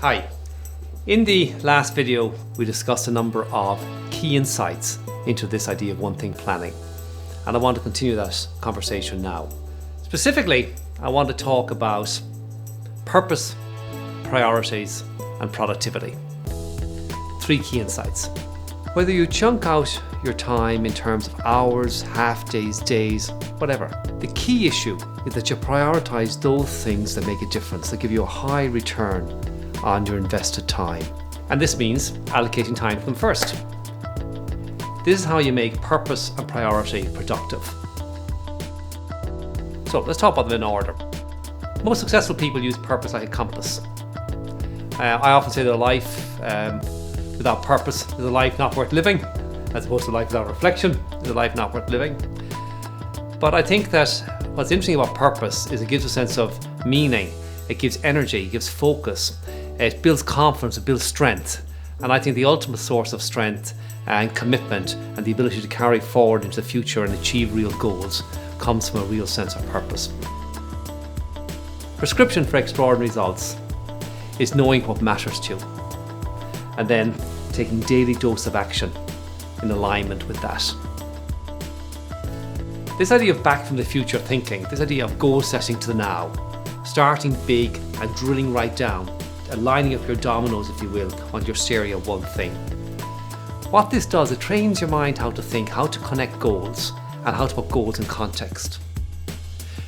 Hi. In the last video, we discussed a number of key insights into this idea of one-thing planning, and I want to continue that conversation now. Specifically, I want to talk about purpose, priorities, and productivity. 3 key insights. Whether you chunk out your time in terms of hours, half days, days, whatever, the key issue is that you prioritize those things that make a difference, that give you a high return on your invested time. And this means allocating time to them first. This is how you make purpose and priority productive. So let's talk about them in order. Most successful people use purpose like a compass. I often say that a life without purpose is a life not worth living, as opposed to a life without reflection is a life not worth living. But I think that what's interesting about purpose is it gives a sense of meaning, it gives energy, it gives focus, it builds confidence, it builds strength. And I think the ultimate source of strength and commitment and the ability to carry forward into the future and achieve real goals comes from a real sense of purpose. Prescription for extraordinary results is knowing what matters to you and then taking daily dose of action in alignment with that. This idea of back from the future thinking, this idea of goal setting to the now, starting big and drilling right down, lining up your dominoes, if you will, on your stereo of one thing. What this does, it trains your mind how to think, how to connect goals, and how to put goals in context.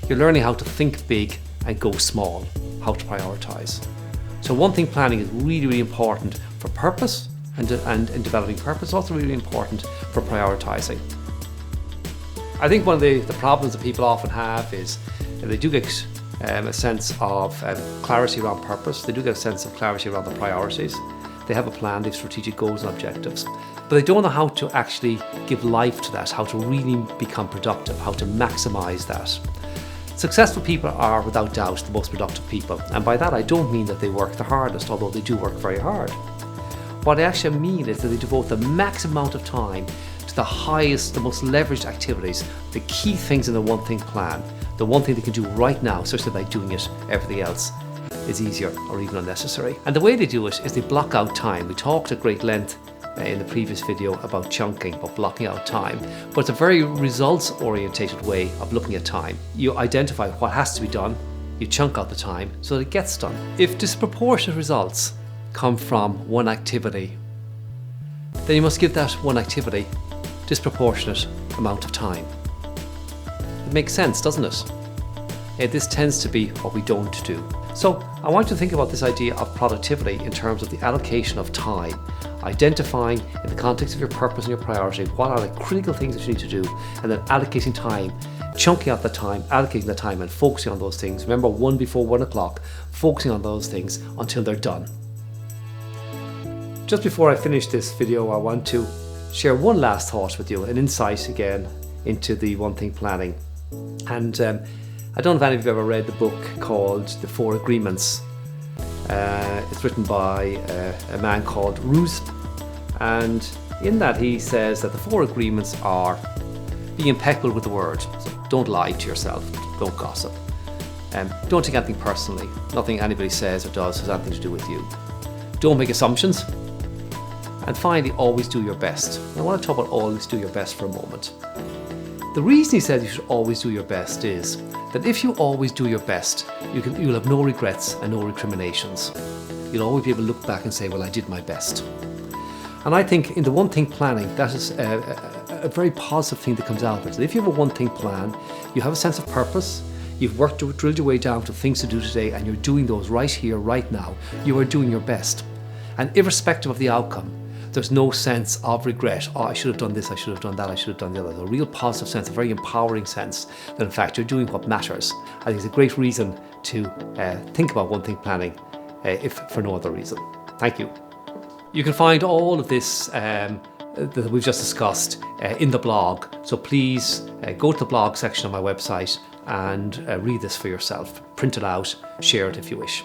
You're learning how to think big and go small, how to prioritize. So one-thing planning is really, really important for purpose and in developing purpose, also really important for prioritizing. I think one of the problems that people often have is they do get a sense of clarity around purpose, they do get a sense of clarity around the priorities, they have a plan, they have strategic goals and objectives, but they don't know how to actually give life to that, how to really become productive, how to maximize that. Successful people are without doubt the most productive people, and by that I don't mean that they work the hardest, although they do work very hard. What I actually mean is that they devote the maximum amount of time to the highest, the most leveraged activities, the key things in the one-thing plan, the one thing they can do right now, such that by doing it, everything else is easier or even unnecessary. And the way they do it is they block out time. We talked at great length in the previous video about chunking, about blocking out time, but it's a very results-orientated way of looking at time. You identify what has to be done, you chunk out the time so that it gets done. If disproportionate results come from one activity, then you must give that one activity disproportionate amount of time. It makes sense, doesn't it? This tends to be what we don't do. So I want you to think about this idea of productivity in terms of the allocation of time, identifying in the context of your purpose and your priority what are the critical things that you need to do, and then allocating time, chunking out the time, allocating the time and focusing on those things. Remember, 1 before 1 o'clock, focusing on those things until they're done. Just before I finish this video, I want to share one last thought with you, an insight again into the one-thing planning. And I don't know if any of you have ever read the book called The 4 Agreements. It's written by a man called Ruse, and in that he says that the 4 agreements are be impeccable with the word. So don't lie to yourself, don't gossip, don't take anything personally, nothing anybody says or does has anything to do with you. Don't make assumptions, and finally, always do your best. I want to talk about always do your best for a moment. The reason he says you should always do your best is that if you always do your best, you'll have no regrets and no recriminations. You'll always be able to look back and say, well, I did my best. And I think in the one-thing planning, that is a very positive thing that comes out of it. So if you have a one-thing plan, you have a sense of purpose, you've drilled your way down to things to do today, and you're doing those right here, right now. You are doing your best. And irrespective of the outcome, there's no sense of regret. Oh, I should have done this, I should have done that, I should have done the other. There's a real positive sense, a very empowering sense that in fact you're doing what matters. I think it's a great reason to think about one-thing planning, if for no other reason. Thank you. You can find all of this that we've just discussed in the blog. So please go to the blog section of my website and read this for yourself. Print it out, share it if you wish.